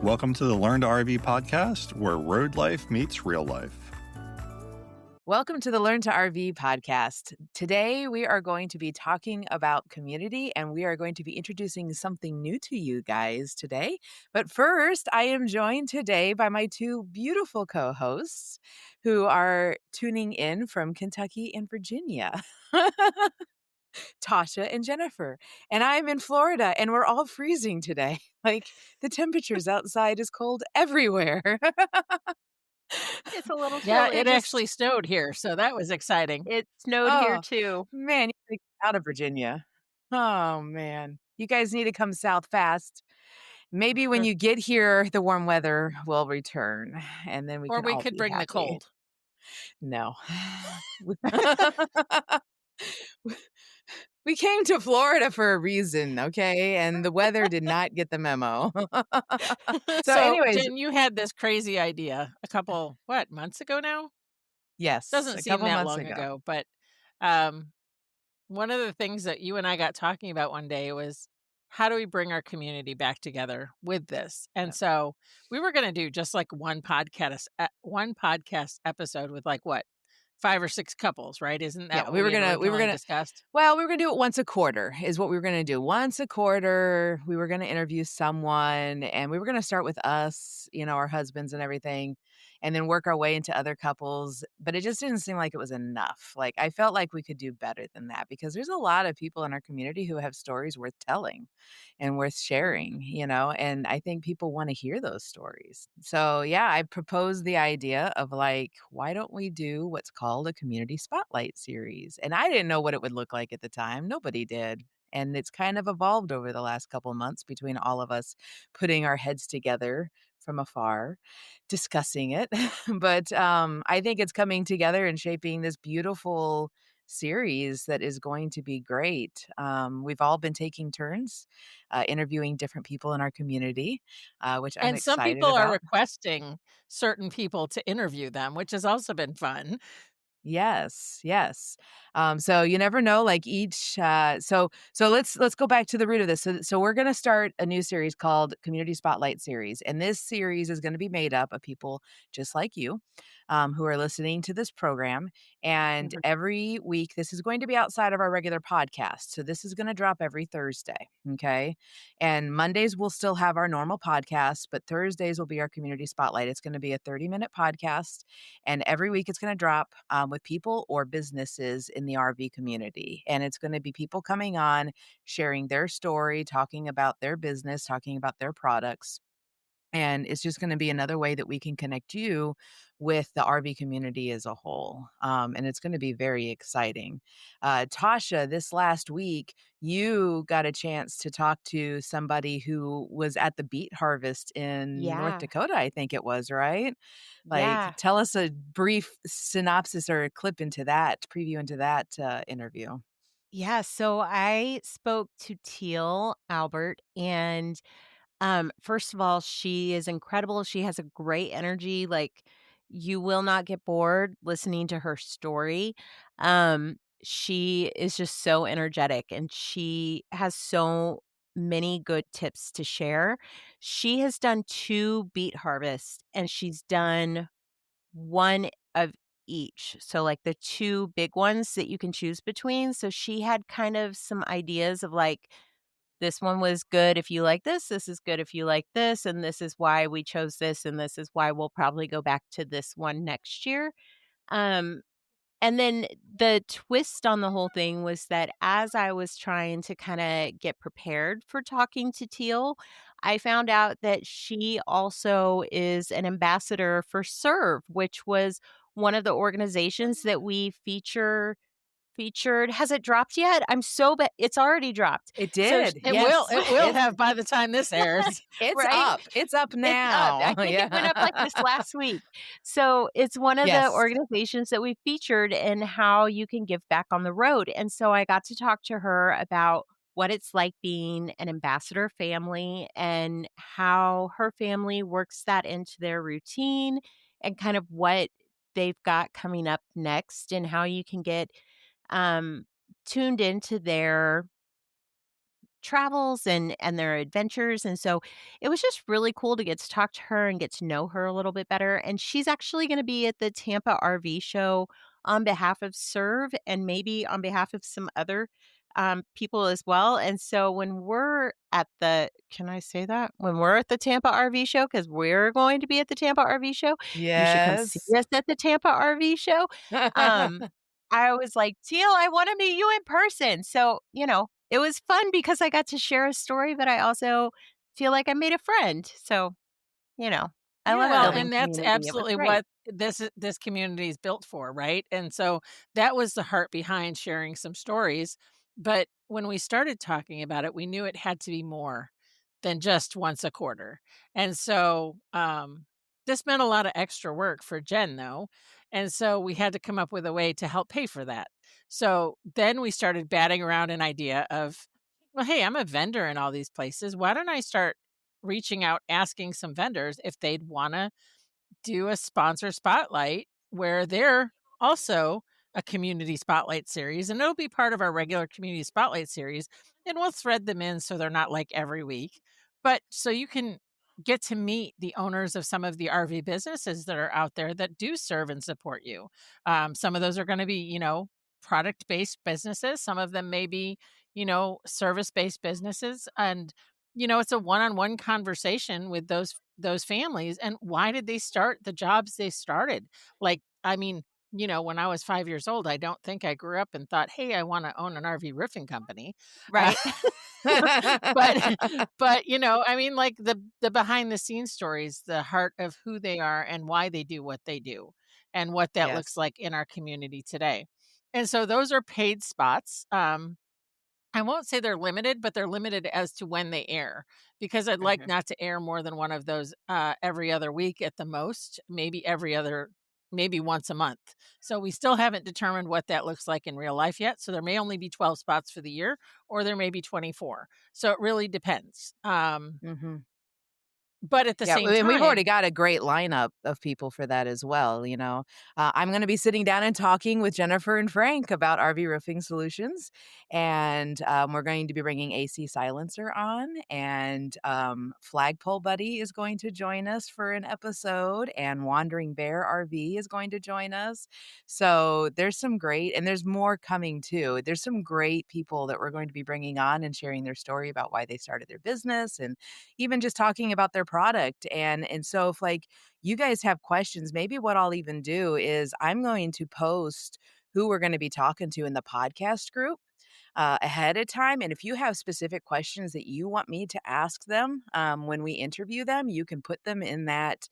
Welcome to the Learn to RV podcast, where road life meets real life. Welcome to the Learn to RV podcast. Today, we are going to be talking about community, and we are going to be introducing something new to you guys today. But first, I am joined today by my two beautiful co-hosts who are tuning in from Kentucky and Virginia. Tasha and Jennifer. And I'm in Florida, and we're all freezing today. Like, the temperatures outside is cold everywhere. It's a little Yeah, chilly. it actually snowed here, so that was exciting. It snowed here Oh, too. man, you gotta get out of Virginia. Oh, man. You guys need to come south fast. Maybe when you get here, the warm weather will return, and then we Or can we all could be bring the happy. cold. No. We came to Florida for a reason, okay? And the weather did not get the memo. So So, anyways, Jen, you had this crazy idea a couple, months ago now? yes, Doesn't a seem couple that months long ago. ago, but um, one of the things that you and I got talking about one day was how do we bring our community back together with this? And Yep. so we were going to do just like one podcast episode with 5 or 6 couples, right? Isn't that Yeah, what we were originally gonna discussed? well, we were gonna do it once a quarter is what we were gonna do. Once a quarter, we were gonna interview someone, and we were gonna start with us, our husbands and everything, and then work our way into other couples, but it just didn't seem like it was enough. Like, I felt like we could do better than that because there's a lot of people in our community who have stories worth telling and worth sharing, and I think people wanna hear those stories. So, yeah, I proposed the idea of, why don't we do what's called a community spotlight series? And I didn't know what it would look like at the time. Nobody did. And it's kind of evolved over the last couple months between all of us putting our heads together from afar, discussing it. But I think it's coming together and shaping this beautiful series that is going to be great. We've all been taking turns interviewing different people in our community, which I'm And some excited people are about. requesting certain people to interview them, which has also been fun. Yes, yes. So you never know, like each so let's go back to the root of this. So we're gonna start a new series called Community Spotlight Series. And this series is gonna be made up of people just like you, who are listening to this program. And Mhm. every week, this is going to be outside of our regular podcast. So this is gonna drop every Thursday. Okay. And Mondays we'll still have our normal podcast, but Thursdays will be our community spotlight. It's going to be a 30-minute podcast. And every week it's going to drop with people or businesses in the RV community. And it's going to be people coming on, sharing their story, talking about their business, talking about their products. And it's just going to be another way that we can connect you with the RV community as a whole. And it's going to be very exciting. Tasha, this last week, you got a chance to talk to somebody who was at the beet harvest in North Yeah. Dakota, I think it was, right? Yeah. Tell us a brief synopsis or a clip into that, preview into that interview. Yeah. So I spoke to Teal Albert, and first of all, she is incredible. She has a great energy. Like, you will not get bored listening to her story. She is just so energetic, and she has so many good tips to share. She has done 2 beet harvests, and she's done one of each. So, like, the 2 big ones that you can choose between. So she had kind of some ideas of, like, this one was good if you like this is good if you like this, and this is why we chose this, and this is why we'll probably go back to this one next year. Um, and then the twist on the whole thing was that as I was trying to kinda get prepared for talking to Teal, I found out that she also is an ambassador for Serve, which was one of the organizations that we featured. Has it dropped yet? I'm so it's already dropped. It So did. It Yes. will it will It's have by the time this airs. it's right? up. It's up It's up. now. I think it went up, like, this Yeah. last week. So, it's one of the Yes. organizations that we featured in how you can give back on the road, and so I got to talk to her about what it's like being an ambassador family and how her family works that into their routine and kind of what they've got coming up next and how you can get, um, tuned into travels and their adventures. And so it was just really cool to get to talk to her and get to know her a little bit better. And she's actually going to be at the Tampa RV show on behalf of Serve and maybe on behalf of some other people as well. And so when we're at the, can I say that? When we're at the Tampa RV show, because we're going to be at the Tampa RV show, you should come see Yes. us at the Tampa RV show. Um, I was like, Teal, I want to meet you in person. So, it was fun because I got to share a story, but I also feel like I made a friend. So, you know, I love Well, Yeah. building and that's community. It was absolutely great. what this community is built for, right? And so that was the heart behind sharing some stories. But when we started talking about it, we knew it had to be more than just once a quarter. And so this meant a lot of extra work for Jen, though. And so we had to come up with a way to help pay for that. So then we started batting around an idea of, well, hey, I'm a vendor in all these places. Why don't I start reaching out, asking some vendors if they'd want to do a sponsor spotlight where they're also a community spotlight series, and it'll be part of our regular community spotlight series, and we'll thread them in so they're not like every week, but so you can get to meet the owners of some of the RV businesses that are out there that do serve and support you. Some of those are going to be, product based businesses. Some of them may be, service based businesses, and it's a one-on-one conversation with those families and why did they start the jobs they started. Like, I mean, when I was 5 years old, I don't think I grew up and thought, "Hey, I wanna own an RV roofing company." Uh, Right. but but, I mean, like, the behind the scenes stories, the heart of who they are and why they do what they do, and what that looks Yes. like in our community today. And so those are paid spots. I won't say they're limited, but they're limited as to when they air because I'd like Okay. not to air more than one of those every other week at the most, maybe once a month. So we still haven't determined what that looks like in real life yet. So there may only be 12 spots for the year or there may be 24. So it really depends. Mhm. But at the Yeah, same and we've already time, got a great lineup of people for that as well, I'm gonna be sitting down and talking with Jennifer and Frank about RV roofing solutions, and, we're going to be bringing AC Silencer on, and, Flagpole Buddy is going to join us for an episode, and Wandering Bear RV is going to join us. So, there's some great and there's more coming too. There's some great people that we're going to be bringing on and sharing their story about why they started their business and even just talking about their product. And so if like you guys have questions, maybe what I'll even do is I'm going to post who we're going to be talking to in the podcast group ahead of time. And if you have specific questions that you want me to ask them when we interview them, you can put them in that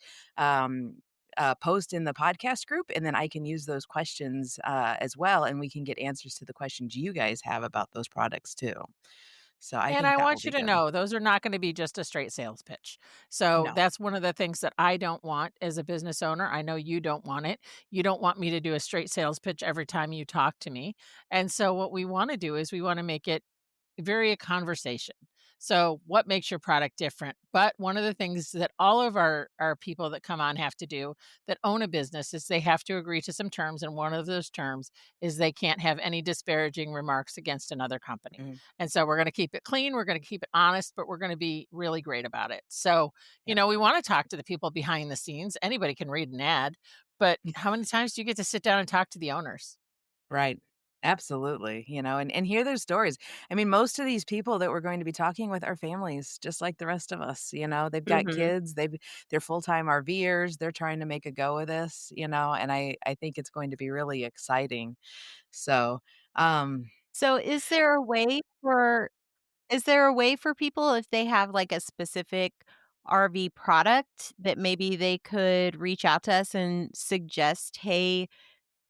post in the podcast group, and then I can use those questions as well, and we can get answers to the questions you guys have about those products too. So I and think I that will want you be to good. know those are not gonna be just a straight sales pitch. So, No. that's one of the things that I don't want as a business owner. I know you don't want it. You don't want me to do a straight sales pitch every time you talk to me. And so what we wanna do is we wanna make it very a conversation. So, what makes your product different? But one of the things that all of our people that come on have to do that own a business is they have to agree to some terms, and one of those terms is they can't have any disparaging remarks against another company. Mhm. And so we're going to keep it clean, we're going to keep it honest, but we're going to be really great about it. So, Yep. we want to talk to the people behind the scenes. Anybody can read an ad, but how many times do you get to sit down and talk to the owners? Right. Absolutely, and hear their stories. I mean, most of these people that we're going to be talking with are families just like the rest of us, they've got Mhm. kids, they're full-time RVers, they're trying to make a go of this, and I think it's going to be really exciting. So, um So is there a way for people if they have, like, a specific RV product that maybe they could reach out to us and suggest, "Hey,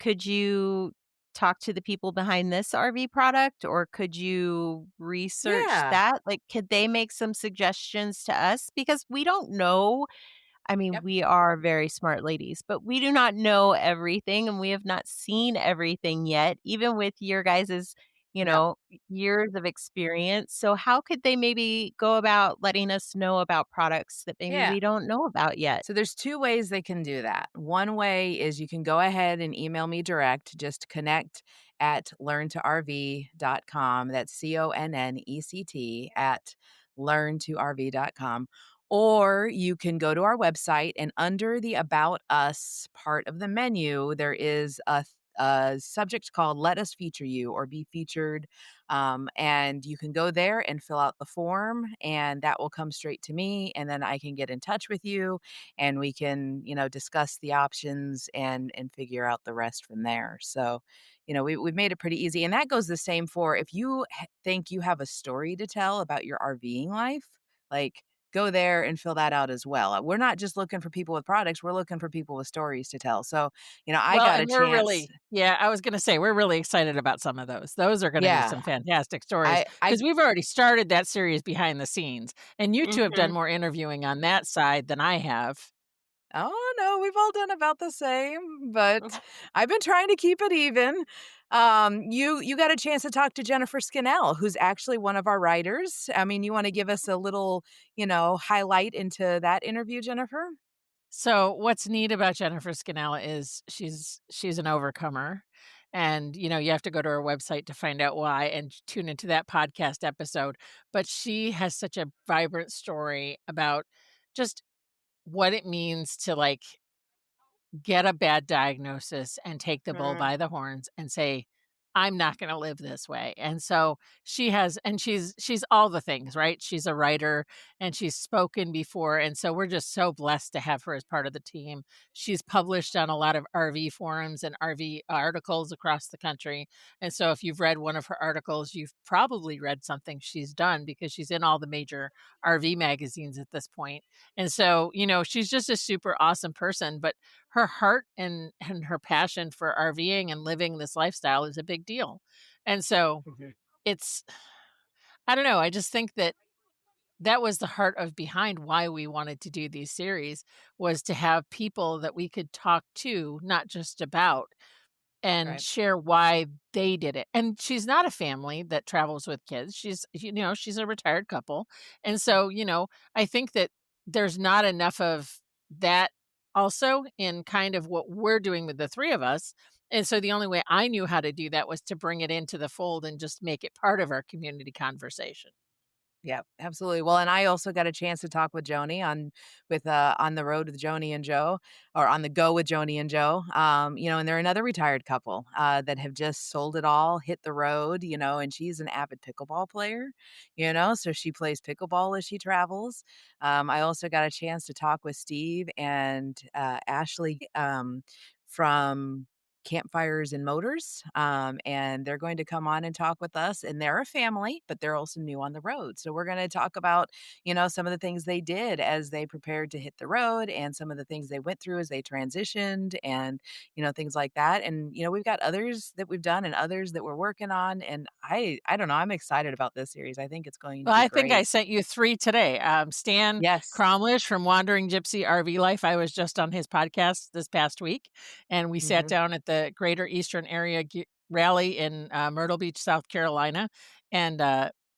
could you talk to the people behind this RV product, or could you research Yeah. that?" Like, could they make some suggestions to us? Because we don't know. I mean, Yep. we are very smart ladies, but we do not know everything and we have not seen everything yet, even with your guys's, Yep. years of experience. So how could they maybe go about letting us know about products that maybe Yeah. we don't know about yet? So there's 2 ways they can do that. One way is you can go ahead and email me direct, just connect at learntorv.com. That's CONNECT at learntorv.com. Or you can go to our website, and under the About Us part of the menu, there is a subject called Let Us Feature You or Be Featured. And you can go there and fill out the form, and that will come straight to me. And then I can get in touch with you, and we can, discuss the options and figure out the rest from there. So, we've made it pretty easy. And that goes the same for if you think you have a story to tell about your RVing life, like, go there and fill that out as well. We're not just looking for people with products, we're looking for people with stories to tell. So, I Well, got a and we're chance. really yeah, I was gonna say, we're really excited about some of those. Those are gonna be Yeah. some fantastic stories I because I 'cause we've already started that series behind the scenes, and you 2 have done Mhm. more interviewing on that side than I have. Oh, no, we've all done about the same, but Mhm. I've been trying to keep it even. You got a chance to talk to Jennifer Scannell, who's actually one of our writers. I mean, you wanna give us a little, highlight into that interview, Jennifer? So, what's neat about Jennifer Scannella is she's an overcomer, and, you have to go to her website to find out why and tune into that podcast episode, but she has such a vibrant story about just what it means to, like, get a bad diagnosis and take the bull Mhm. by the horns and say, "I'm not gonna live this way." And so she has and she's all the things, right? She's a writer and she's spoken before, and so we're just so blessed to have her as part of the team. She's published on a lot of RV forums and RV articles across the country, and so if you've read one of her articles, you've probably read something she's done because she's in all the major RV magazines at this point. And so, she's just a super awesome person, but her heart and her passion for RVing and living this lifestyle is a big deal. And so Mhm. it's I don't know, I just think that that was the heart of behind why we wanted to do these series was to have people that we could talk to, not just about, and Right. share why they did it. And she's not a family that travels with kids. She's a retired couple. And so, I think that there's not enough of that also in kind of what we're doing with the three of us. And so the only way I knew how to do that was to bring it into the fold and just make it part of our community conversation. Yeah, absolutely. Well, and I also got a chance to talk with Joni on the road with Joni and Joe, or on the go with Joni and Joe. And they're another retired couple that have just sold it all, hit the road, and she's an avid pickleball player, so she plays pickleball as she travels. I also got a chance to talk with Steve and Ashley from Campfires and Motors. And they're going to come on and talk with us. And they're a family, but they're also new on the road. So we're going to talk about, some of the things they did as they prepared to hit the road and some of the things they went through as they transitioned and, things like that. And, we've got others that we've done and others that we're working on. And I don't know, I'm excited about this series. I think it's going to Well, be I think I great. sent you 3 today. Stan Yes. Cromlish from Wandering Gypsy RV Life, I was just on his podcast this past week, and we sat Hmm. down at the Greater Eastern Area Rally in, Myrtle Beach, South Carolina, and,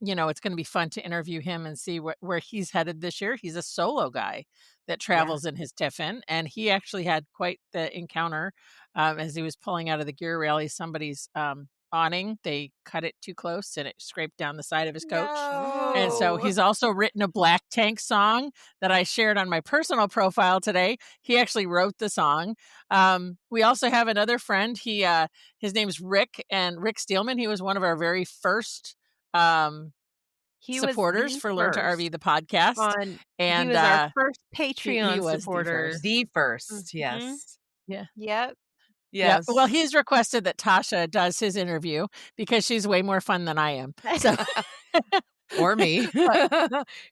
it's gonna be fun to interview him and see where he's headed this year. He's a solo guy that Yeah. travels in his Tiffin, and he actually had quite the encounter, as he was pulling out of the gear rally. Somebody's, awning, they cut it too close and it scraped down the side of his coach. And so No. he's also written a Black Tank song that I shared on my personal profile today. He actually wrote the song. We also have another friend. His name's Rick, and Rick Steelman. He was one of our very first um, He was supporters the for Learn to RV first the podcast, he and was our first he Patreon was the supporter. first. The first. Mhm. Yes. Yeah. Yep. Yeah. Well, Yes. he's requested that Tasha does his interview because she's way more fun than I am. So, Or me. but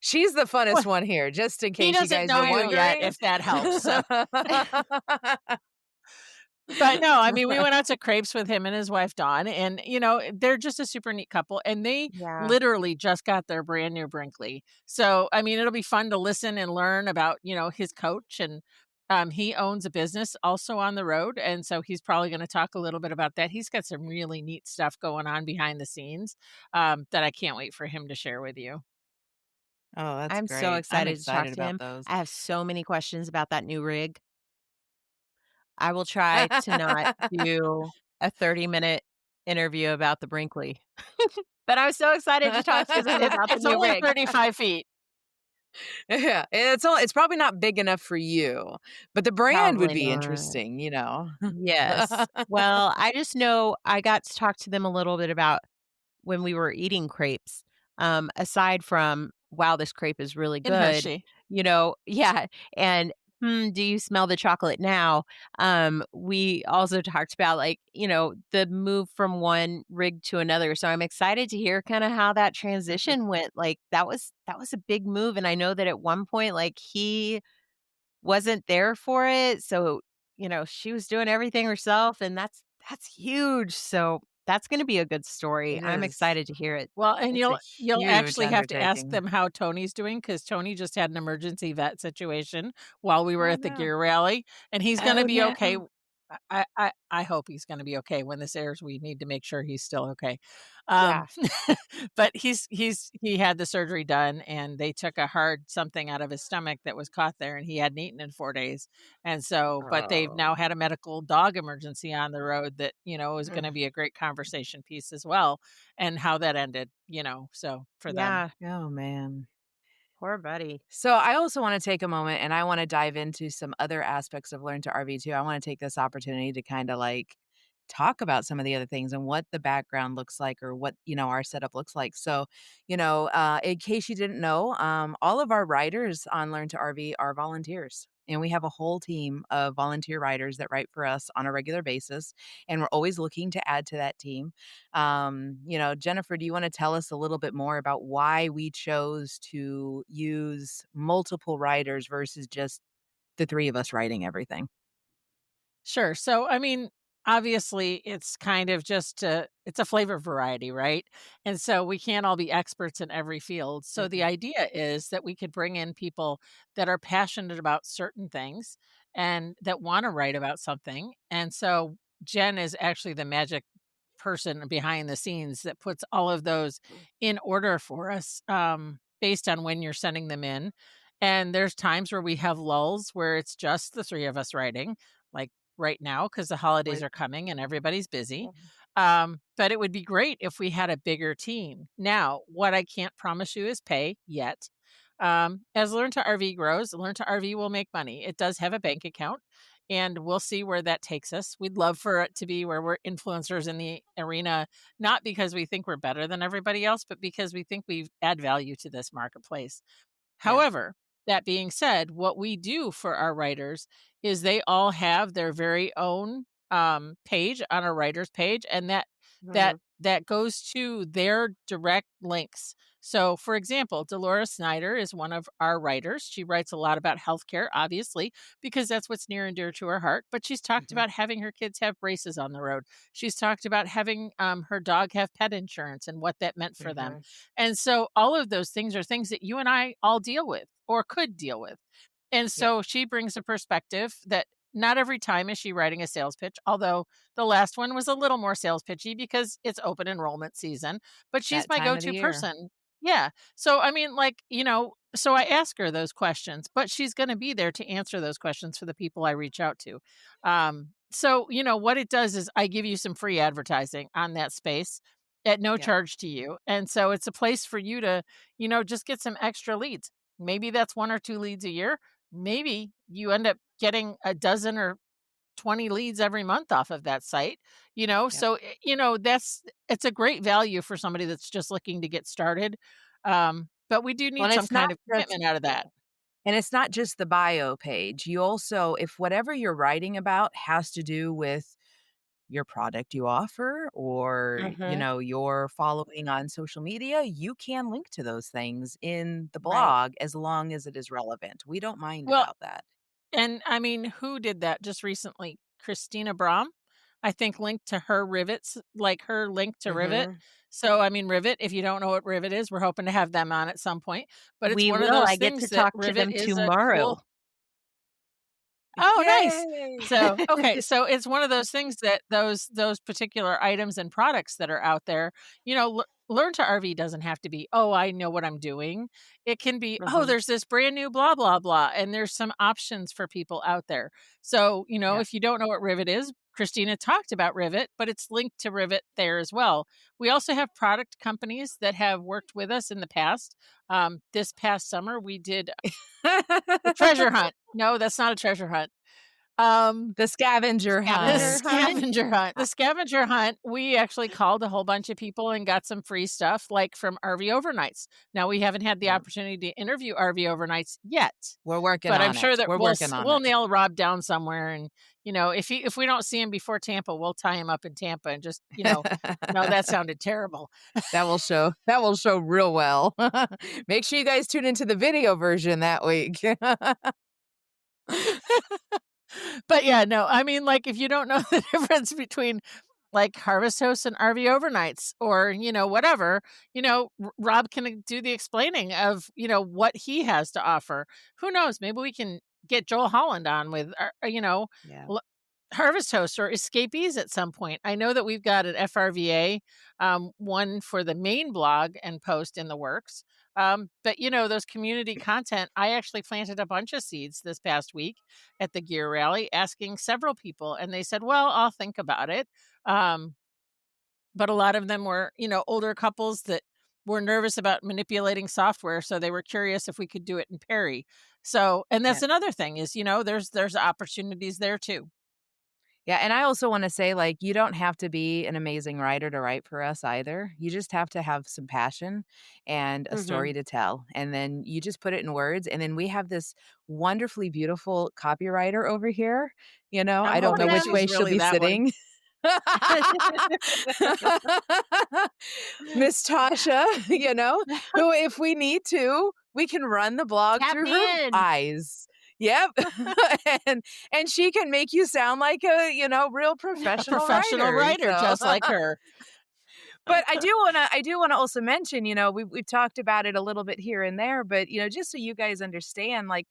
She's the well, funnest one here, just in he case you doesn't guys know are you yet, wondering. if that helps. So, but no, I mean, we went out to Crepes with him and his wife Dawn, and they're just a super neat couple, and they Yeah. literally just got their brand new Brinkley. So, I mean, it'll be fun to listen and learn about his coach, and he owns a business also on the road, and so he's probably going to talk a little bit about that. He's got some really neat stuff going on behind the scenes that I can't wait for him to share with you. Oh, that's I'm so great. I'm excited to talk excited to about him. those. I have so many questions about that new rig. I will try to not do a 30-minute interview about the Brinkley. But I was so excited to talk to them about the It's new only rig. 35 feet. Yeah, it's probably not big enough for you, but the brand would Probably be not. interesting, you know? Yes. Well, I just know I got to talk to them a little bit about when we were eating crepes, aside from, "Wow, this crepe is really In good," Hershey. yeah, and, do you smell the chocolate now?" We also talked about, like, the move from one rig to another, so I'm excited to hear kinda how that transition went, like, that was a big move, and I know that at one point, like, he wasn't there for it, so, she was doing everything herself, and that's huge, so that's gonna be a good story. It I'm is. excited to hear it. Well, and It's a you'll huge actually have to ask undertaking. them how Tony's doing because Tony just had an emergency vet situation while we were Oh, at the no. gear rally, and he's gonna Oh, be okay. no. I hope he's gonna be okay. When this airs, we need to make sure he's still okay. Yeah. Um, but he had the surgery done, and they took a hard something out of his stomach that was caught there, and he hadn't eaten in 4 days, and so but they've Oh. now had a medical dog emergency on the road that, is gonna be a great conversation piece as well, and how that ended, so for them. Yeah. Oh, man. Poor buddy. So I also want to take a moment and I want to dive into some other aspects of Learn to RV too. I want to take this opportunity to kind of like talk about some of the other things and what the background looks like or what, our setup looks like. So, in case you didn't know, all of our riders on Learn to RV are volunteers. And we have a whole team of volunteer riders that write for us on a regular basis. And we're always looking to add to that team. Jennifer, do you want to tell us a little bit more about why we chose to use multiple writers versus just the three of us writing everything? Sure. So, I mean, obviously, it's kind of just it's a flavor variety, right? And so we can't all be experts in every field. So the Mhm. idea is that we could bring in people that are passionate about certain things and that want to write about something. And so Jen is actually the magic person behind the scenes that puts all of those in order for us, based on when you're sending them in. And there's times where we have lulls where it's just the three of us writing, like right now, because the holidays Like, are coming and everybody's busy. mhm. But it would be great if we had a bigger team. Now, what I can't promise you is pay yet. As Learn to RV grows, Learn to RV will make money. It does have a bank account, and we'll see where that takes us. We'd love for it to be where we're influencers in the arena, not because we think we're better than everybody else, but because we think we add value to this marketplace. Yeah. However, that being said, what we do for our writers is they all have their very own page on a writer's page, and Mhm. that goes to their direct links. So, for example, Dolores Snyder is one of our writers. She writes a lot about healthcare, obviously, because that's what's near and dear to her heart. But she's talked Mhm. about having her kids have braces on the road. She's talked about having her dog have pet insurance and what that meant for them. Mhm. And so all of those things are things that you and I all deal with or could deal with. And Yep. so she brings a perspective that not every time is she writing a sales pitch, although the last one was a little more sales pitchy because it's open enrollment season, but she's That my time of the go-to year. person. Yeah. So I mean like, so I ask her those questions, but she's going to be there to answer those questions for the people I reach out to. So, what it does is I give you some free advertising on that space at no Yep. charge to you. And so it's a place for you to, just get some extra leads. Maybe that's 1 or 2 leads a year. Maybe you end up getting a dozen or 20 leads every month off of that site, Yep. so, it's a great value for somebody that's just looking to get started. But we do Well, need and some it's not kind of just commitment out of that. and it's not just the bio page. You also if whatever you're writing about has to do with your product you offer or, Mhm. your following on social media, you can link to those things in the Right. blog as long as it is relevant. We don't mind Well, about that. and I mean, who did that just recently? Christina Brom, I think, linked to her rivets, like her link to Rivet. Mhm. So, I mean, Rivet, if you don't know what Rivet is, we're hoping to have them on at some point. But it's We one of will. those I get to things that talk to Rivet them is a tomorrow. cool. Oh, nice. Yay! So, okay, so it's one of those things that those particular items and products that are out there, Learn to RV doesn't have to be, "Oh, I know what I'm doing." It can be, "Oh, Mhm. there's this brand new blah blah blah," and there's some options for people out there. So, Yeah. if you don't know what Rivet is, Christina talked about Rivet, but it's linked to Rivet there as well. We also have product companies that have worked with us in the past. This past summer, we did a treasure hunt. No, that's not a treasure hunt. The scavenger The Scavenger hunt. hunt? scavenger hunt. The scavenger hunt, we actually called a whole bunch of people and got some free stuff, like from RV Overnights. Now, we haven't had the Yep. opportunity to interview RV Overnights yet, We're working but I'm on sure it. that We're working on we'll it. nail Rob down somewhere, and, if we don't see him before Tampa, we'll tie him up in Tampa and just, no, that sounded terrible. That will show real well. Make sure you guys tune into the video version that week. But yeah, no, I mean, like, if you don't know the difference between like Harvest Hosts and RV Overnights or, whatever, Rob can do the explaining of, what he has to offer. Who knows? Maybe we can get Joel Holland on with, Yeah. Harvest Hosts or Escapees at some point. I know that we've got an FRVA, one for the main blog and post in the works. But those community content, I actually planted a bunch of seeds this past week at the gear rally, asking several people, and they said, well, I'll think about it. Um, but a lot of them were, older couples that were nervous about manipulating software. So they were curious if we could do it in Perry. So, and Yeah. that's another thing is, there's opportunities there too. Yeah, and I also wanna say, like, you don't have to be an amazing writer to write for us either. You just have to have some passion and a Mhm. story to tell, and then you just put it in words, and then we have this wonderfully beautiful copywriter over here, I'm I don't know hoping which Hello. she's way she'll really be that one. sitting. Miss Tasha, who if we need to, we can run the blog Tap through me her in. eyes. Yep. and and she can make you sound like a, real A professional professional writer. writer So just like her. but I do wanna also mention, we've talked about it a little bit here and there, but just so you guys understand, like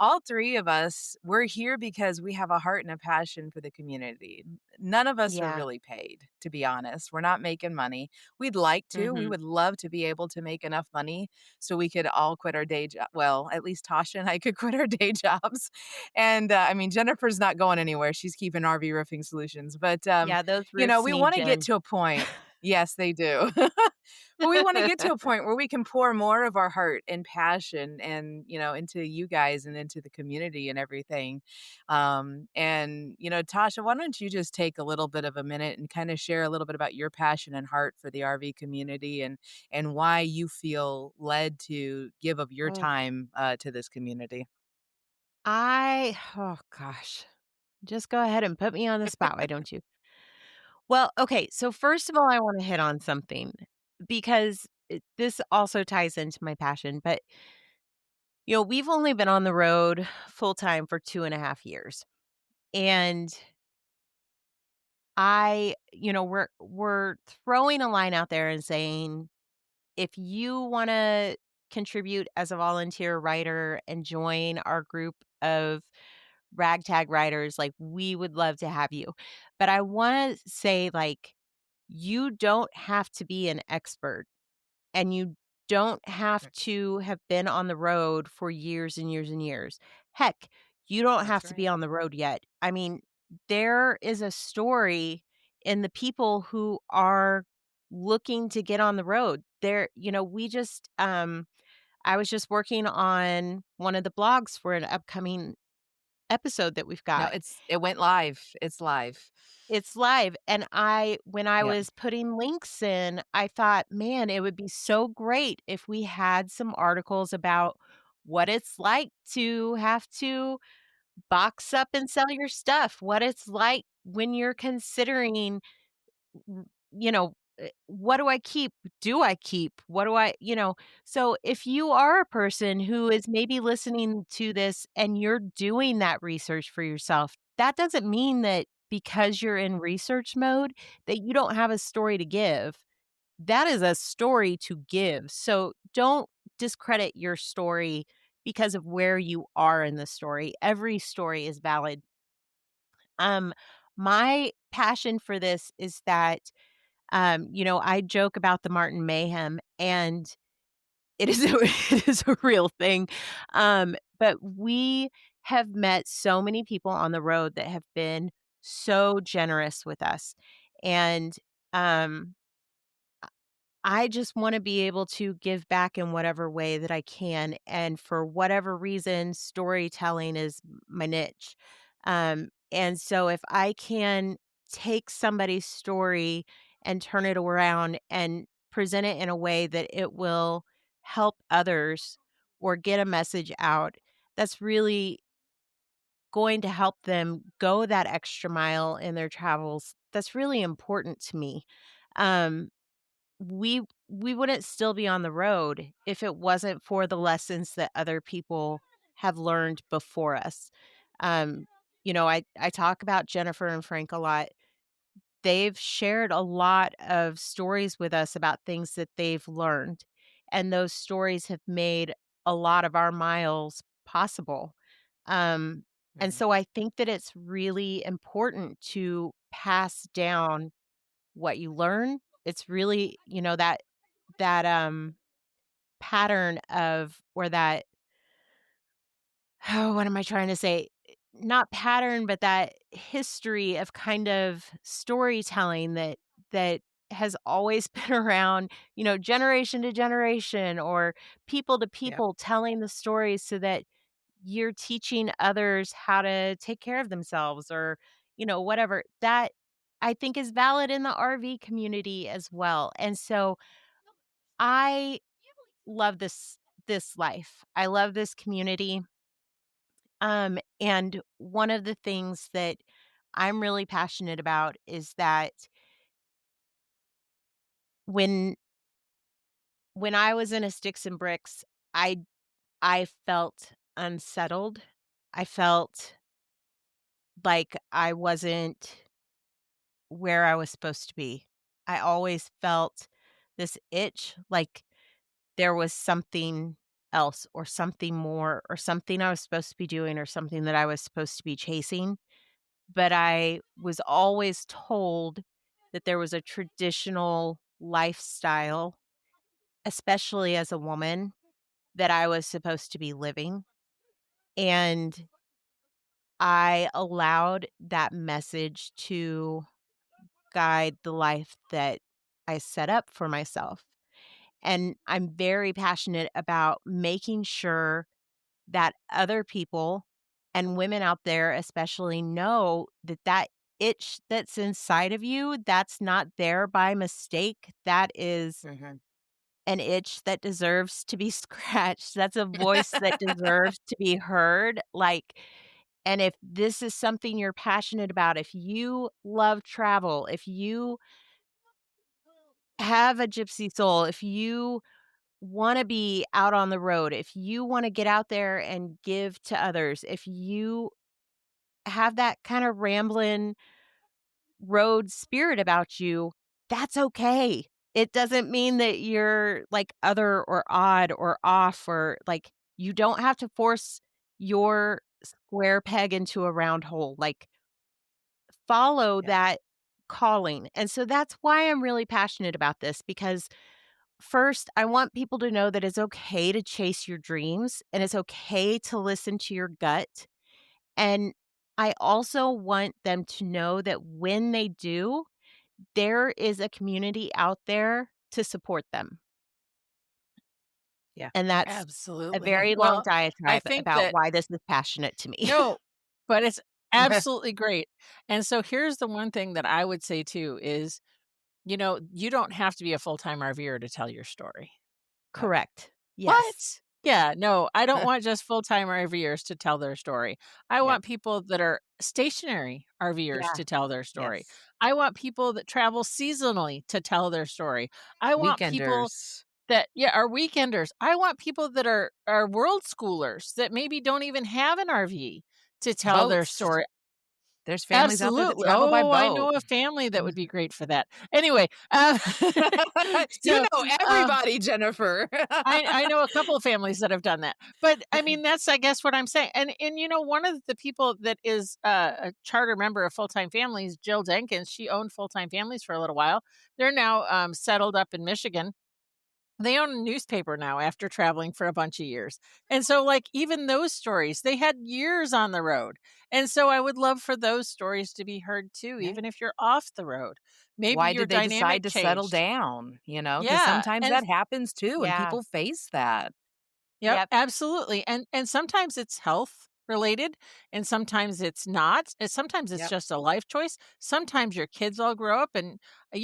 all three of us, we're here because we have a heart and a passion for the community. None of us are Yeah. really paid, to be honest. We're not making money. We'd like to. We Mhm. would love to be able to make enough money so we could all quit our day job. Well, at least Tasha and I could quit our day jobs. And I mean, Jennifer's not going anywhere. She's keeping RV Roofing Solutions. But Yeah, those roofs we need want to get Jen. to a point. Yes, they do. But we want to get to a point where we can pour more of our heart and passion and, into you guys and into the community and everything. And, Tasha, why don't you just take a little bit of a minute and kind of share a little bit about your passion and heart for the RV community and why you feel led to give of your Oh, time to this community. oh gosh. Just go ahead and put me on the spot, why don't you? Well, okay, so first of all, I wanna hit on something because this also ties into my passion, but, we've only been on the road full time for 2.5 years, and we're throwing a line out there and saying, "If you wanna contribute as a volunteer writer and join our group of ragtag writers, like, we would love to have you." But I wanna say, like, you don't have to be an expert, and you don't have Right. to have been on the road for years and years and years. Heck, you don't have That's to be right. on the road yet. I mean, there is a story in the people who are looking to get on the road. We just I was just working on one of the blogs for an upcoming episode that we've No, got. it went live. It's live. It's live, and when I Yep. was putting links in, I thought, "Man, it would be so great if we had some articles about what it's like to have to box up and sell your stuff, what it's like when you're considering w what do I keep? Do I keep? What do I" So, if you are a person who is maybe listening to this and you're doing that research for yourself, that doesn't mean that because you're in research mode that you don't have a story to give. That is a story to give. So, don't discredit your story because of where you are in the story. Every story is valid. Um, my passion for this is that I joke about the Martin Mayhem, and it is a it is a real thing. But we have met so many people on the road that have been so generous with us. And um I just want to be able to give back in whatever way that I can. And for whatever reason, storytelling is my niche. And so if I can take somebody's story and turn it around and present it in a way that it will help others or get a message out, that's really going to help them go that extra mile in their travels. That's really important to me. Um, we wouldn't still be on the road if it wasn't for the lessons that other people have learned before us. Um, I talk about Jennifer and Frank a lot. They've shared a lot of stories with us about things that they've learned, and those stories have made a lot of our miles possible. Um, and Mhm. so I think that it's really important to pass down what you learn. It's really, that pattern of or that what am I trying to say? Not pattern, but that history of kind of storytelling that has always been around, generation to generation or people to Yeah. people telling the stories so that you're teaching others how to take care of themselves or, whatever. That I think is valid in the RV community as well. And so I love this life. I love this community. And one of the things that I'm really passionate about is that when when I was in a sticks and bricks, I I felt unsettled. I felt like I wasn't where I was supposed to be. I always felt this itch like there was something else or something more or something I was supposed to be doing or something that I was supposed to be chasing. But I was always told that there was a traditional lifestyle, especially as a woman, that I was supposed to be living. And I allowed that message to guide the life that I set up for myself. And I'm very passionate about making sure that other people and women out there especially know that that itch that's inside of you, that's not there by mistake. That is Mhm. an itch that deserves to be scratched. That's a voice that deserves to be heard. Like, and if this is something you're passionate about, if you love travel, if you have a gypsy soul, if you wanna be out on the road, if you wanna get out there and give to others, if you have that kinda ramblin' road spirit about you, that's okay. It doesn't mean that you're, like, other or odd or off or, like, you don't have to force your square peg into a round hole, like, follow Yeah. that calling, and so that's why I'm really passionate about this because first, I want people to know that it's okay to chase your dreams and it's okay to listen to your gut. And I also want them to know that when they do, there is a community out there to support them. Yeah. And that's a Absolutely. very long Well, I diatribe think about that why this is passionate to me. no, but it's absolutely great. And so here's the one thing that I would say too is, you don't have to be a full-time RVer to tell your story. Correct. Yes. What? Yeah, no, I don't want just full-time RVers to tell their story. I Yeah. want people that are stationary RVers Yeah. to tell their story. Yes. I want people that travel seasonally to tell their story. I want people Weekenders. that, yeah, are weekenders. I want people that are world schoolers that maybe don't even have an RV to tell their Boats. story. There's families out there that Absolutely. travel by Oh, I boat. know a family that would be great for that. Anyway, You so, know uh everybody, Jennifer. I know a couple of families that have done that. But, I mean, that's, I guess, what I'm saying. And one of the people that is, a charter member of Full-Time Families, Jill Jenkins, she owned Full-Time Families for a little while. They're now, settled up in Michigan. they own a newspaper now after traveling for a bunch of years. And so, like, even those stories, they had years on the road. And so I would love for those stories to be heard too, Yeah. even if you're off the road. Maybe Why your did they decide dynamic to settle changed. down, because Yeah. sometimes And that happens too, and Yeah. people face that. yep, Yep. absolutely. And sometimes it's health related and sometimes it's not. And sometimes it's Yep. just a life choice. Sometimes your kids all grow up and I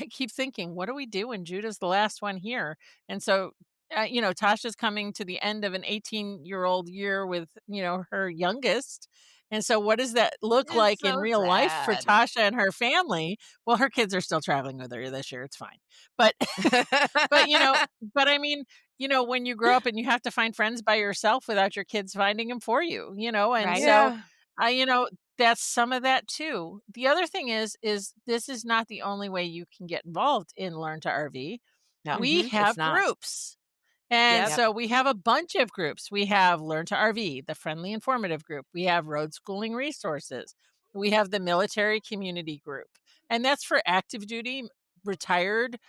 keep thinking, what do we do when Judah's the last one here? And so Tasha's coming to the end of an 18-year-old year with, her youngest. And so what does that look It's like in so real life for sad. Tasha and her family? Well, her kids are still traveling with her this year. It's fine. But but but I mean, when you grow up and you have to find friends by yourself without your kids finding them for you, and Right. so Yeah. that's some of that too. The other thing is this is not the only way you can get involved in Learn to RV. No, We Mhm. it's have not. groups. And Yep. Yep. so we have a bunch of groups. We have Learn to RV, the friendly informative group. We have road schooling resources. We have the military community group. And that's for active duty, retired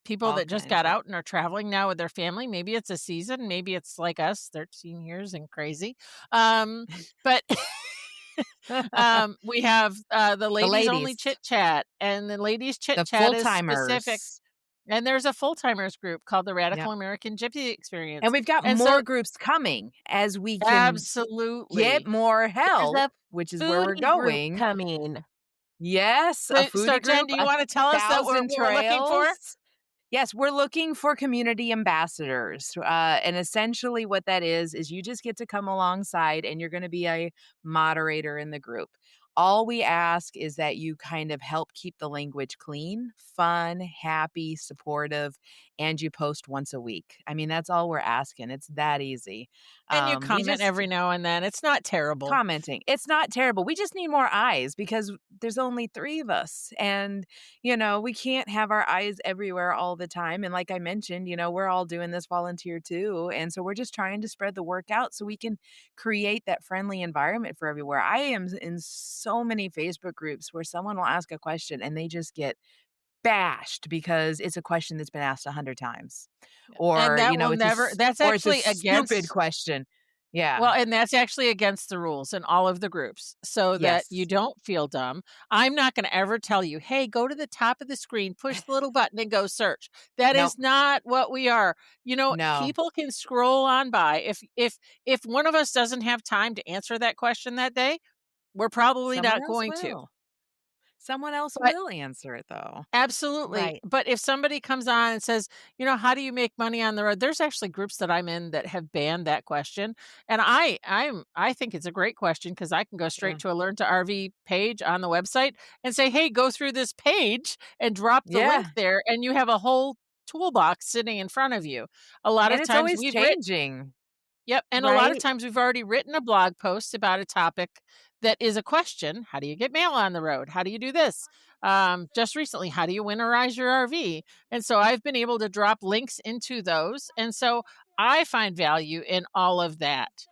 people All that just kinds, got yep. out and are traveling now with their family. Maybe it's a season, maybe it's like us, 13 years and crazy. But we have the The ladies only ladies, chit chat, and the ladies chit the chat is specific. full-timers. And there's a full timers group called the Yep. Radical American Gypsy And Experience. we've got And so, more groups coming as we can get absolutely. more There's help, a which is where we're foodie group going. coming. Yes, a So, foodie Jen, group, do you want to tell us that Thousand what we're looking for? Trails. Yes, we're looking for community ambassadors. And essentially, what that is you just get to come alongside and you're going to be a moderator in the group. All we ask is that you kind of help keep the language clean, fun, happy, supportive, and you post once a week. I mean, that's all we're asking. It's that easy. And you We comment just every now and then. It's not terrible. commenting. It's not terrible. We just need more eyes because there's only 3 of us and we can't have our eyes everywhere all the time. And like I mentioned, we're all doing this volunteer too. And so we're just trying to spread the work out so we can create that friendly environment for everywhere. I am in so many Facebook groups where someone will ask a question and they just get bashed because it's a question that's been asked 100 times. And Or, that will never, that's or it's a actually stupid against. question. Yeah. Well, and that's actually against the rules in all of the groups so that you Yes. don't feel dumb. I'm not going to ever tell you, hey, go to the top of the screen, push the little button and go search. That Nope. is not what we are. No. People can scroll on by. If one of us doesn't have time to answer that question that day, we're probably Someone not else going to. will. Someone else But will answer it, though. absolutely. Right. But if somebody comes on and says, how do you make money on the road? There's actually groups that I'm in that have banned that question. And I think it's a great question because I can go straight Yeah. to a Learn to RV page on the website and say, hey, go through this page and drop the Yeah. link there. And you have a whole toolbox sitting in front of you. A lot And of it's times always we've written. changing. Yep, and a lot of Right. times we've already written a blog post about a topic that is a question. How do you get mail on the road? How do you do this? Just recently, how do you winterize your RV? And so I've been able to drop links into those. And so I find value in all of that.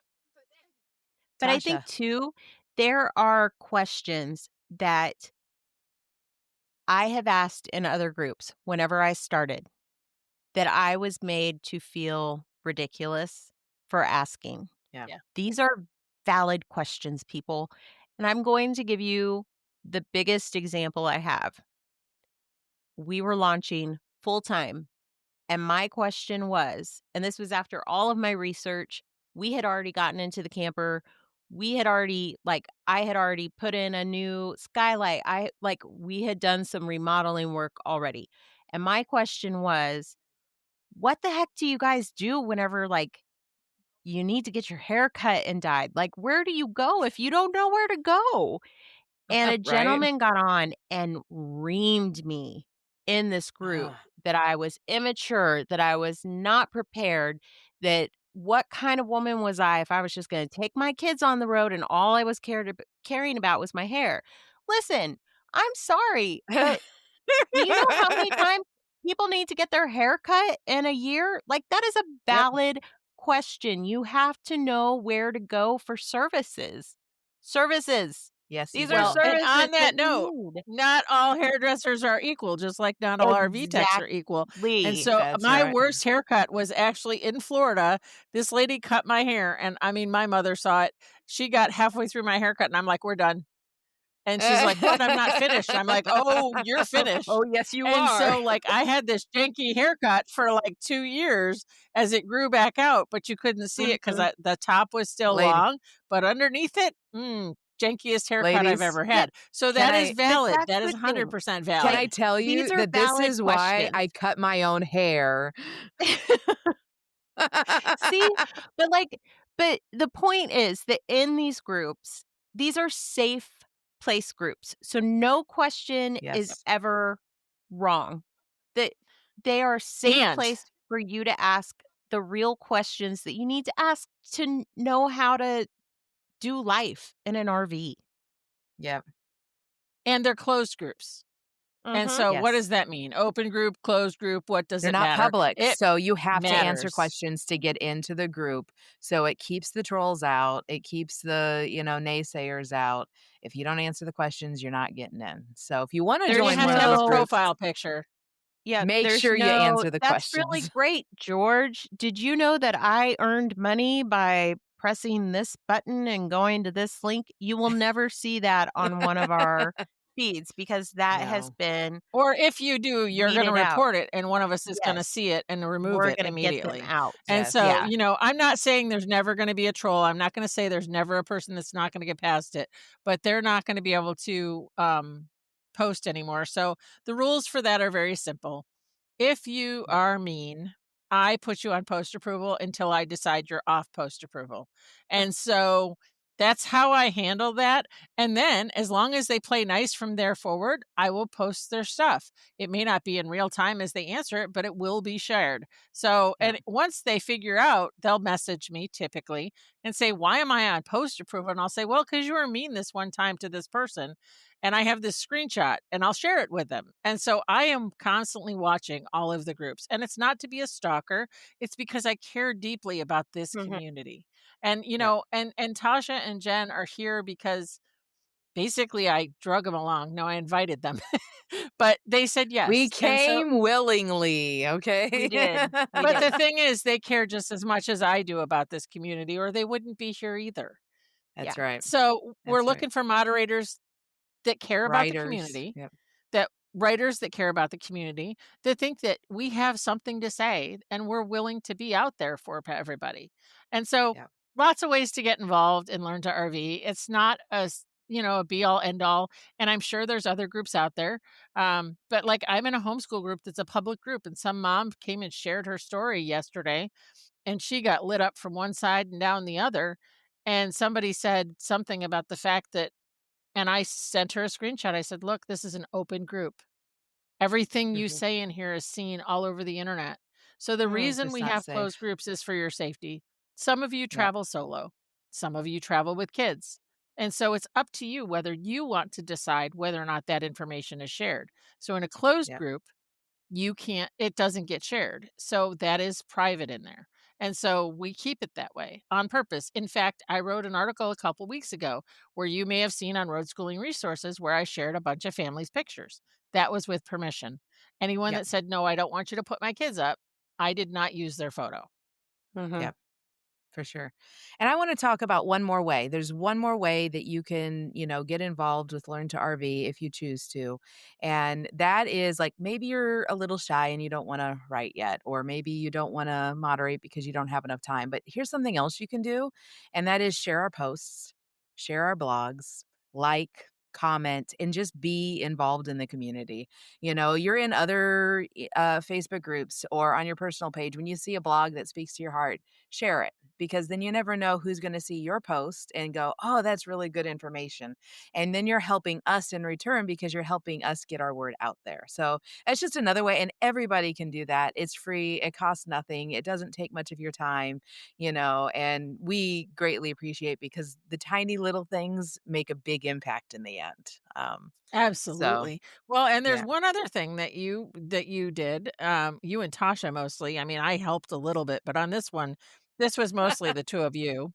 But I think Tasha. too, there are questions that I have asked in other groups whenever I started that I was made to feel ridiculous for asking. Yeah. Yeah. These are valid questions, people. And I'm going to give you the biggest example I have. We were launching full time. And my question was, and this was after all of my research, we had already gotten into the camper. We had already, I had already put in a new skylight. We had done some remodeling work already. And my question was, what the heck do you guys do whenever, you need to get your hair cut and dyed? Like, where do you go if you don't know where to go? And a Right? gentleman got on and reamed me in this group that I was immature, that I was not prepared, that what kind of woman was I if I was just gonna take my kids on the road and all I was caring about was my hair? Listen, I'm sorry, but do you know how many times people need to get their hair cut in a year? Like, that is a Yep. valid question. You have to know where to go for services. Services. Yes, you These are Well, do. and services on that that note, you need. not all hairdressers are equal, just like not all RV techs are equal. And Exactly. so That's my right. worst haircut was actually in Florida. This lady cut my hair, and I mean, my mother saw it. She got halfway through my haircut, and I'm like, "We're done." And she's like, "What? I'm not finished." I'm like, "Oh, you're finished." Oh, yes, you And are. so, like, I had this janky haircut for, like, 2 years as it grew back out, but you couldn't see it 'cause Mhm. the top was still Lady long, but underneath it, jankiest haircut I've ladies, ever Yeah, had. So can that is I but valid. that's That is the thing. 100% can Like, I valid. tell these you are that this valid is why questions. I cut my own hair? See? But, like but the point is that in these groups, these are safe place groups, so no question is Yes. ever wrong. That they are a safe And place for you to ask the real questions that you need to ask to know how to do life in an RV. Yep. they're closed groups. And Mhm. so what does Yes. that mean? Open group, closed group, what does They're it not matter? public, It so you have to answer matters. questions to get into the group, so it keeps the trolls out, it keeps the, naysayers out. If you don't answer the questions, you're not getting in. So if you wanna And you There's join have one to of have a those no groups, profile picture. Yeah, make there's sure you no answer the that's really questions. great, George. Did you know that I earned money by pressing this button and going to this link? You will never see that on one of our feeds because that has No. been Or if you do, you're gonna weeded out. report it, and one of us is gonna Yes, see it and remove we're it gonna get them immediately. out. And so, Yes. Yeah. I'm not saying there's never gonna be a troll. I'm not gonna say there's never a person that's not gonna get past it, but they're not gonna be able to, post anymore. So the rules for that are very simple. If you Yep. are mean, I put you on post approval until I decide you're off post approval. And so that's how I handle that. And then as long as they play nice from there forward, I will post their stuff. It may not be in real time as they answer it, but it will be shared. So, Yep. and once they figure out, they'll message me typically and say, "Why am I on post approval?" And I'll say, "Well, because you were mean this one time to this person. And I have this screenshot and I'll share it with them." And so I am constantly watching all of the groups. And it's not to be a stalker, it's because I care deeply about this Mhm. community. And Yep. and Tasha and Jen are here because basically I drug them along. No, I invited them. But they said We yes. And so came willingly, We okay? did. We but the did. thing is they care just as much as I do about this community or they wouldn't be here either. Yeah. That's right. So we're That's right. looking for moderators that care about the Writers. community, Yep. that writers that care about the community, that think that we have something to say and we're willing to be out there for everybody. And so Yep. lots of ways to get involved and learn to RV. It's not a be all end all. And I'm sure there's other groups out there. But like I'm in a homeschool group that's a public group and some mom came and shared her story yesterday and she got lit up from one side and down the other. And somebody said something about the fact that and I sent her a screenshot. I said, "Look, this is an open group. Everything you Mhm. say in here is seen all over the internet. So the Mm. reason Just we not have closed safe. groups is for your safety. Some of you Yep. travel solo. Some of you travel with kids. And so it's up to you whether you want to decide whether or not that information is shared. So in a closed Yep. group, you can't it doesn't get shared. So that is private in there. And so we keep it that way on purpose. In fact, I wrote an article a couple weeks ago where you may have seen on Road Schooling Resources where I shared a bunch of families' pictures. That was with permission. Anyone Yep. that said, "No, I don't want you to put my kids up," I did not use their photo. Mhm. Yep. For sure. And I want to talk about one more way. There's one more way that you can, get involved with Learn to RV if you choose to. And that is like maybe you're a little shy and you don't want to write yet, or maybe you don't want to moderate because you don't have enough time. But here's something else you can do, and that is share our posts, share our blogs, like, comment, and just be involved in the community. You're in other Facebook groups or on your personal page. When you see a blog that speaks to your heart, share it, because then you never know who's going to see your post and go, "Oh, that's really good information." And then you're helping us in return because you're helping us get our word out there. So it's just another way. And everybody can do that. It's free. It costs nothing. It doesn't take much of your time, and we greatly appreciate, because the tiny little things make a big impact in the end. So Absolutely. Well, and there's yeah. one other thing that you did, you and Tasha mostly. I mean, I helped a little bit, but on this one, this was mostly the two of you.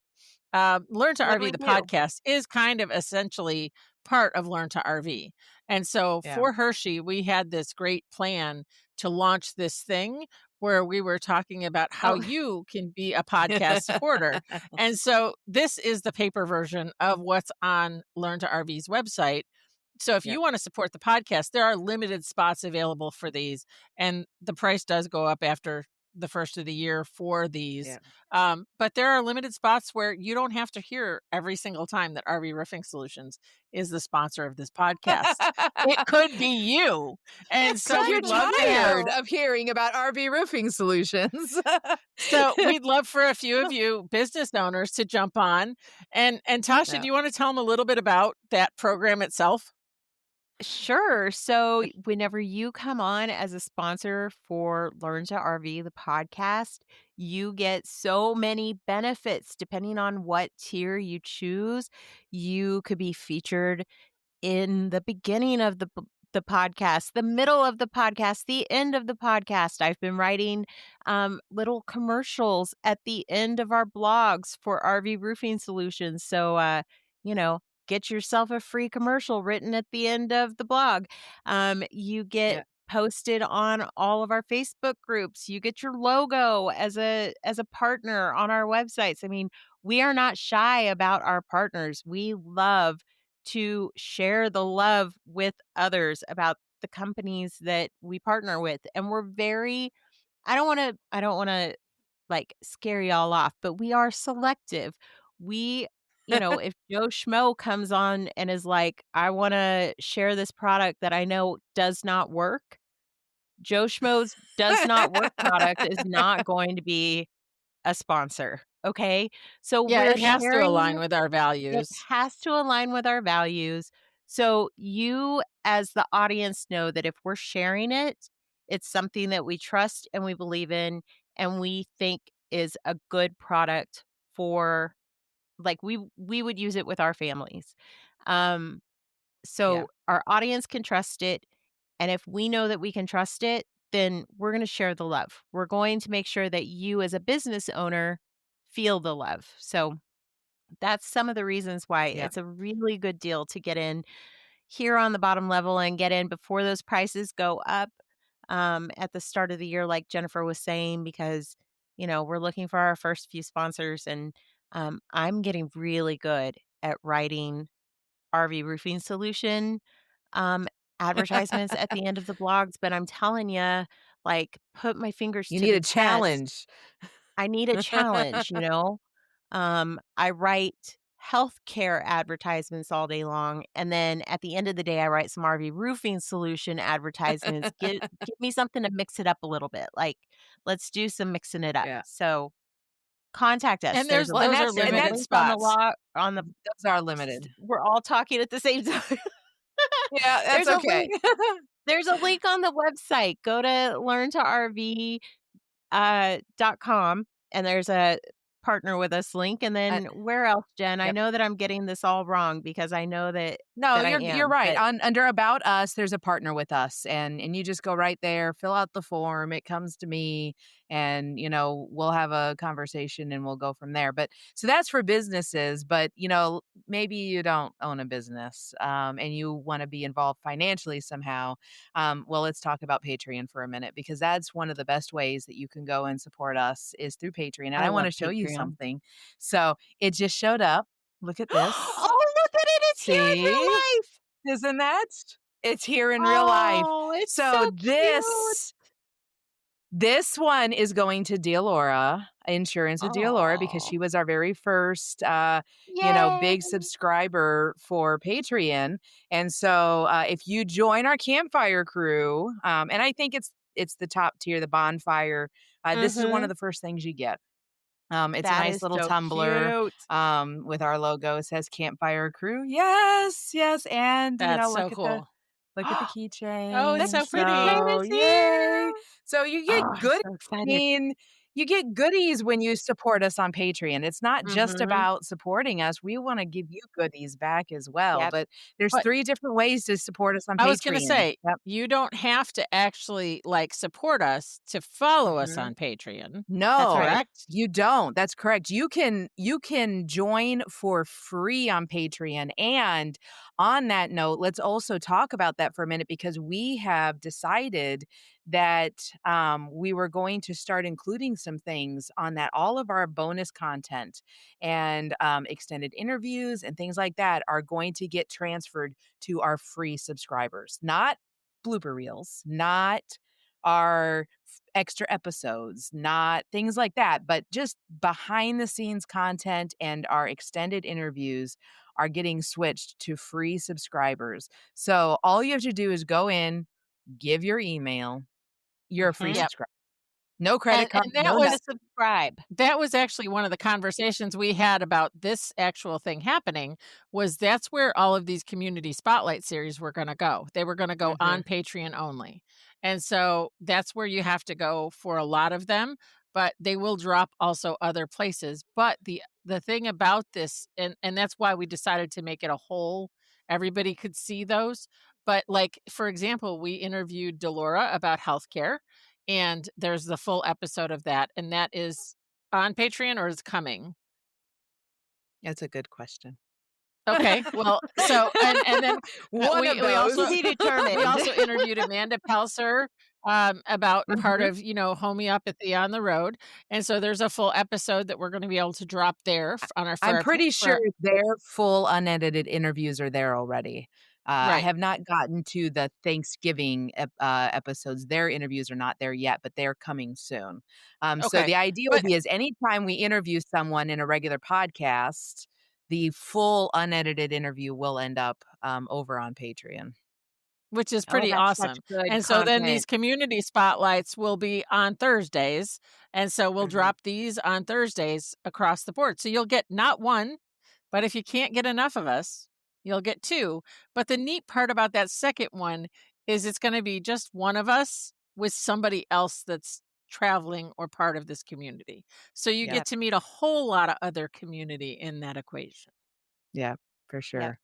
Learn to What do RV, we the do? podcast, is kind of essentially part of Learn to RV. And so Yeah. for Hershey, we had this great plan to launch this thing where we were talking about how Oh. you can be a podcast supporter. And so this is the paper version of what's on Learn to RV's website. So if Yep. you want to support the podcast, there are limited spots available for these, and the price does go up after the first of the year for these. Yeah. But there are limited spots where you don't have to hear every single time that RV Roofing Solutions is the sponsor of this podcast. It could be you, and so Because you're we'd love to tired have. of hearing about RV roofing solutions. So we'd love for a few of you business owners to jump on, and Tasha, Yeah. do you want to tell them a little bit about that program itself? Sure. So, whenever you come on as a sponsor for Learn to RV, the podcast, you get so many benefits depending on what tier you choose. You could be featured in the beginning of the podcast, the middle of the podcast, the end of the podcast. I've been writing little commercials at the end of our blogs for RV Roofing Solutions. So, you know, get yourself a free commercial written at the end of the blog. You get Yeah. posted on all of our Facebook groups. You get your logo as a partner on our websites. I mean, we are not shy about our partners. We love to share the love with others about the companies that we partner with. And we're very I don't want to like scare y'all off, but we are selective. We if Joe Schmo comes on and is like, I want to share this product that I know does not work, Joe Schmo's does not work product is not going to be a sponsor. Okay. So Yeah, we're it has to align sharing with our it values. has to align with our values. So you as the audience know that if we're sharing it, it's something that we trust and we believe in and we think is a good product for like we would use it with our families. Um Yeah. so our audience can trust it and if we know that we can trust it, then we're going to share the love. We're going to make sure that you as a business owner feel the love. So that's some of the reasons why Yeah. it's a really good deal to get in here on the bottom level and get in before those prices go up at the start of the year, like Jennifer was saying, because, we're looking for our first few sponsors. And I'm getting really good at writing RV roofing solution um, advertisements at the end of the blogs. But I'm telling you, like, put my fingers You to need the a test. challenge. I need a challenge. I write healthcare advertisements all day long, and then at the end of the day, I write some RV roofing solution advertisements. Give me something to mix it up a little bit. Like, let's do some mixing it up. Yeah. So contact us. And There's a Well, and those are that's there's a limited link on the spots. law on the. those are limited. We're all talking at the same time. Yeah, that's there's a okay. link. There's a link on the website. Go to learntorv .com and there's a partner with us link. And Uh, then where else, Jen? I yep. know that I'm getting this all wrong because I know that No, I you're am, right. but On under About Us, there's a partner with us, and you just go right there, fill out the form. It comes to me, and we'll have a conversation, and we'll go from there. But so that's for businesses. But maybe you don't own a business, and you want to be involved financially somehow. Well, let's talk about Patreon for a minute because that's one of the best ways that you can go and support us is through Patreon. And I I want love to show you Patreon. something. So it just showed up. Look at this. Oh, look at it. It's here in real See? life. Isn't that? It's here in real life. Oh, it's So so cute. this one is going to Dealora, Insurance with Dealora, because Oh, she was our very first, yay. big subscriber for Patreon. And so, if you join our campfire crew, and I think it's the top tier, the bonfire. This is one of Mm-hmm. the first things you get. It's a That nice is little so tumbler cute. with our logo. It says Campfire Crew. Yes, yes, and That's so look at the cool. Oh, it's keychain. so The pretty. keychain So is yay! here. So you get Oh, I'm good. so I excited. mean, You get goodies when you support us on Patreon. It's not just Mhm. about supporting us. We wanna give you goodies back as well, Yep. but there's But 3 different ways to support us on I was gonna Patreon. say, Yep. you don't have to actually, like, support us to follow us Mhm. on Patreon, That's No, right. correct? you don't. That's correct. You can join for free on Patreon, and on that note, let's also talk about that for a minute because we have decided that, we were going to start including some things on that. All of our bonus content and, extended interviews and things like that are going to get transferred to our free subscribers, not blooper reels, not our extra episodes, not things like that, but just behind the scenes content and our extended interviews are getting switched to free subscribers. So all you have to do is go in, give your email, you're a free Mhm. Yep. subscriber. No credit And card, and no that Nothing to was nothing. subscribe. That was actually one of the conversations we had about this actual thing happening, was that's where all of these community spotlight series were gonna go. They were gonna go on Mhm. Patreon only. And so that's where you have to go for a lot of them, but they will drop also other places. But the thing about this, and that's why we decided to make it a whole, everybody could see those. But like, for example, we interviewed Delora about healthcare, and there's the full episode of that, and that is on Patreon or is coming? That's a good question. Okay, well, so and then, One we of we those. also To be we determined. also interviewed Amanda Pelser, about part Mhm. of, homeopathy on the road, and so there's a full episode that we're gonna be able to drop there I on our I'm for our pa pretty for sure our their full unedited interviews are there already. I right, have not gotten to the Thanksgiving episodes. Their interviews are not there yet, but they're coming soon. So okay, the idea will but be is anytime we interview someone in a regular podcast, the full unedited interview will end up, over on Patreon. which is Oh, pretty that's such awesome. good And so then these content. community spotlights will be on Thursdays, and so we'll Mhm. drop these on Thursdays across the board. So you'll get not 1, but if you can't get enough of us, you'll get 2. But the neat part about that second one is it's gonna be just one of us with somebody else that's traveling or part of this community. So you Yeah. get to meet a whole lot of other community in that equation. Yeah, for Yep. sure.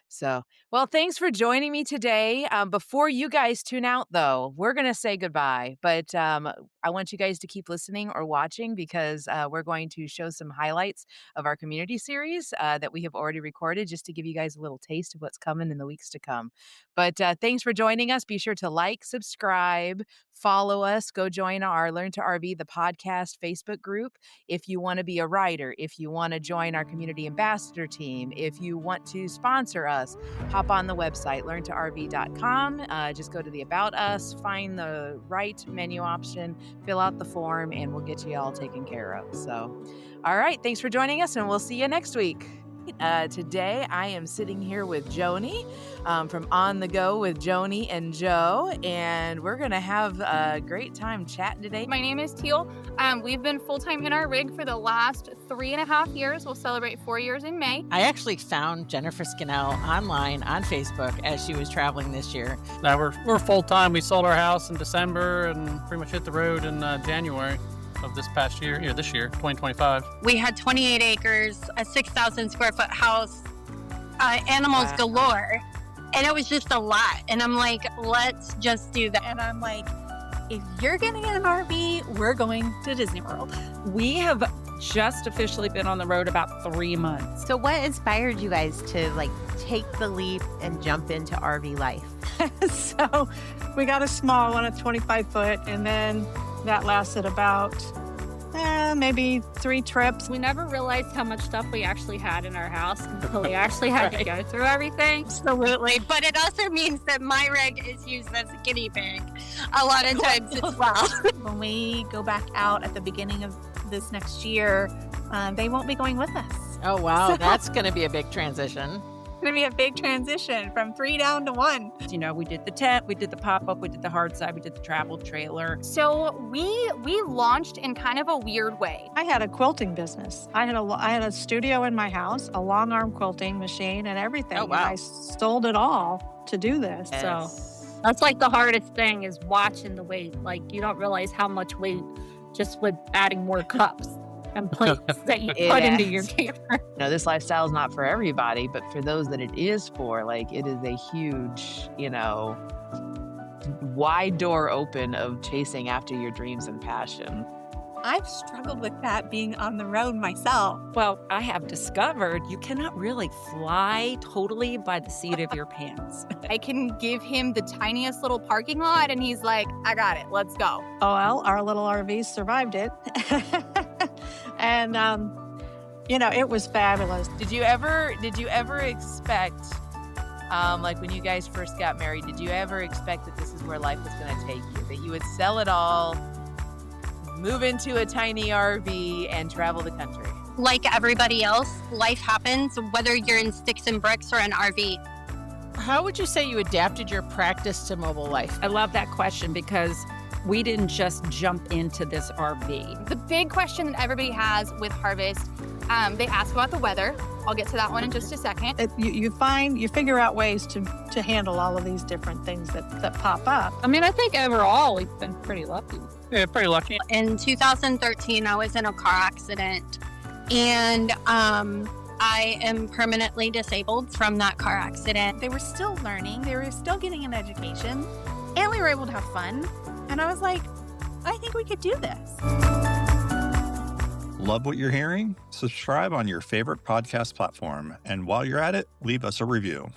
So, well, thanks for joining me today. Before you guys tune out, though, we're going to say goodbye, but I want you guys to keep listening or watching because we're going to show some highlights of our community series that we have already recorded just to give you guys a little taste of what's coming in the weeks to come. But thanks for joining us. Be sure to like, subscribe, follow us, go join our Learn to RV, the podcast Facebook group. If you want to be a writer, if you want to join our community ambassador team, if you want to sponsor us, hop on the website, learntorv.com. Just go to the About Us, find the right menu option, fill out the form, and we'll get you all taken care of. So, all right. Thanks for joining us, and we'll see you next week. Today, I am sitting here with Joni from On the Go with Joni and Joe, and we're going to have a great time chatting today. My name is Teal. We've been full-time in our rig for the last 3.5 years. We'll celebrate 4 years in May. I actually found Jennifer Scannell online on Facebook as she was traveling this year. Now we're full time. We sold our house in December and pretty much hit the road in January of this past year, this year, 2025. We had 28 acres, a 6,000 square foot house, animals Wow. galore. And it was just a lot. And I'm like, let's just do that. And I'm like, if you're getting an RV, we're going to Disney World. We have just officially been on the road about 3 months. So what inspired you guys to like take the leap and jump into RV life? So we got a small one, a 25 foot, and then that lasted about maybe 3 trips. We never realized how much stuff we actually had in our house until we actually had to go through everything. Absolutely. But it also means that my rig is used as a guinea pig a lot of times as well. When we go back out at the beginning of this next year, they won't be going with us. Oh, wow. So- That's going to be a big transition. It's going to be a big transition from 3 down to 1. You know, we did the tent, we did the pop-up, we did the hard side, we did the travel trailer. So we launched in kind of a weird way. I had a quilting business. I had a studio in my house, a long arm quilting machine and everything. Oh, wow. And I sold it all to do this. So That's like the hardest thing is watching the weight. Like you don't realize how much weight just with adding more cups and plates that you It put into adds. your camper. This lifestyle is not for everybody, but for those that it is for, like, it is a huge, wide door open of chasing after your dreams and passion. I've struggled with that being on the road myself. Well, I have discovered you cannot really fly totally by the seat of your pants. I can give him the tiniest little parking lot and he's like, I got it, let's go. Oh, well, our little RV survived it. And, it was fabulous. Did you ever expect, like when you guys first got married, did you ever expect that this is where life was going to take you? That you would sell it all, move into a tiny RV, and travel the country? Like everybody else, life happens, whether you're in sticks and bricks or an RV. How would you say you adapted your practice to mobile life? I love that question because we didn't just jump into this RV. The big question that everybody has with Harvest, they ask about the weather. I'll get to that one in just a second. You figure out ways to handle all of these different things that pop up. I mean, I think overall we've been pretty lucky. Yeah, pretty lucky. In 2013, I was in a car accident, and I am permanently disabled from that car accident. They were still learning, they were still getting an education, and we were able to have fun. And I was like, I think we could do this. Love what you're hearing? Subscribe on your favorite podcast platform. And while you're at it, leave us a review.